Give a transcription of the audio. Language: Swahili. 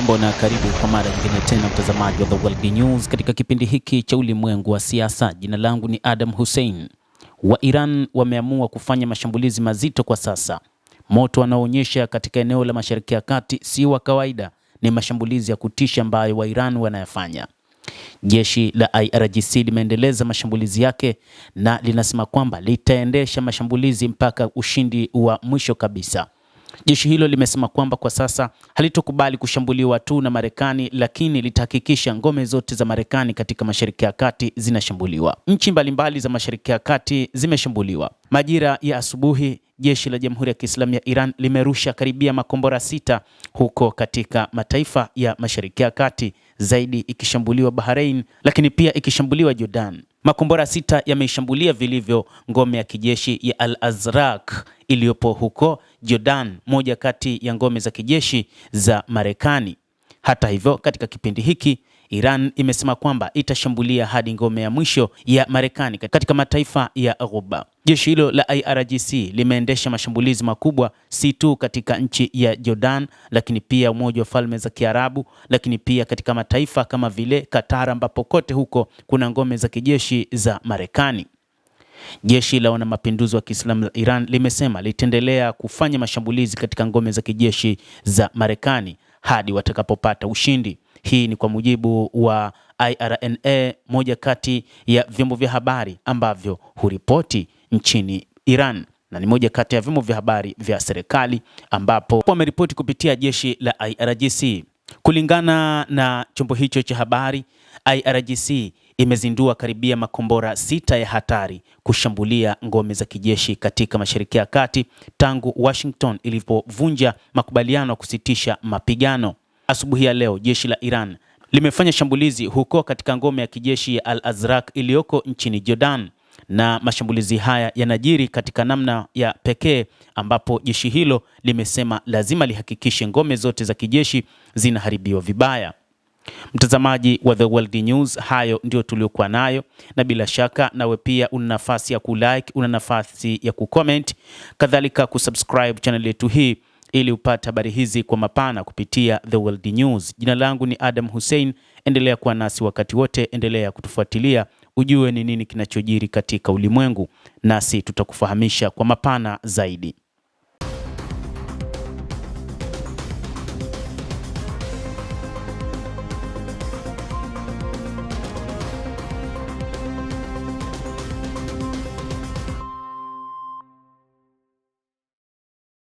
Hujambo na karibu kwa mara nyingine tena mtazamaji wa The World News katika kipindi hiki cha ulimwengu wa siasa. Jina langu ni Adam Hussein. Wa Iran wameamua kufanya mashambulizi mazito kwa sasa. Moto wanaoonyesha katika eneo la Mashariki ya Kati si wa kawaida, ni mashambulizi ya kutisha ambayo wa Iran wanayafanya. Jeshi la IRGC limeendeleza mashambulizi yake na linasema kwamba litaendesha mashambulizi mpaka ushindi wa mwisho kabisa. Jeshi hilo limesema kwamba kwa sasa halitokubali kushambuliwa tu na Marekani, lakini litahakikisha ngome zote za Marekani katika Mashariki ya Kati zinashambuliwa. Nchi mbalimbali za Mashariki ya Kati zimeshambuliwa. Majira ya asubuhi, jeshi la Jamhuri ya Kiislamu ya Iran limerusha karibia makombora 6 huko katika mataifa ya Mashariki ya Kati, zaidi ikishambuliwa Bahrain, lakini pia ikishambuliwa Jordan. Makombora 6 yameishambulia vilivyo ngome ya kijeshi ya Al-Azraq iliyopo huko Jordan, moja kati ya ngome za kijeshi za Marekani. Hata hivyo, katika kipindi hiki Iran imesema kwamba itashambulia hadi ngome ya mwisho ya Marekani katika mataifa ya Ghuba. Jeshi hilo la IRGC limeendesha mashambulizi makubwa si tu katika nchi ya Jordan, lakini pia Umoja wa Falme za Kiarabu, lakini pia katika mataifa kama vile Qatar, ambapo kote huko kuna ngome za kijeshi za Marekani. Jeshi la wanamapinduzi wa Kiislamu la Iran limesema litaendelea kufanya mashambulizi katika ngome za kijeshi za Marekani hadi watakapopata ushindi. Hii ni kwa mujibu wa IRNA, moja kati ya vyombo vya habari ambavyo huripoti nchini Iran na ni moja kati ya vyombo vya habari vya serikali, ambapo wameripoti kupitia jeshi la IRGC. Kulingana na chombo hicho cha habari, IRGC imezindua karibia makombora 6 ya hatari kushambulia ngome za kijeshi katika Mashariki ya Kati tangu Washington ilipovunja makubaliano ya kusitisha mapigano. Asubuhi ya leo, jeshi la Iran limefanya shambulizi huko katika ngome ya kijeshi ya Al-Azraq iliyoko nchini Jordan, na mashambulizi haya yanajiri katika namna ya pekee ambapo jeshi hilo limesema lazima lihakikishe ngome zote za kijeshi zinaharibiwa vibaya. Mtazamaji wa The World News, hayo ndio tuliokuwa nayo, na bila shaka nawe pia una nafasi ya kulike, una nafasi ya kucomment, kadhalika kusubscribe channel yetu hii ili upate habari hizi kwa mapana kupitia The World News. Jina langu ni Adam Hussein. Endelea kuwa nasi wakati wote, endelea kutufuatilia ujue ni nini kinachojiri katika ulimwengu, nasi tutakufahamisha kwa mapana zaidi.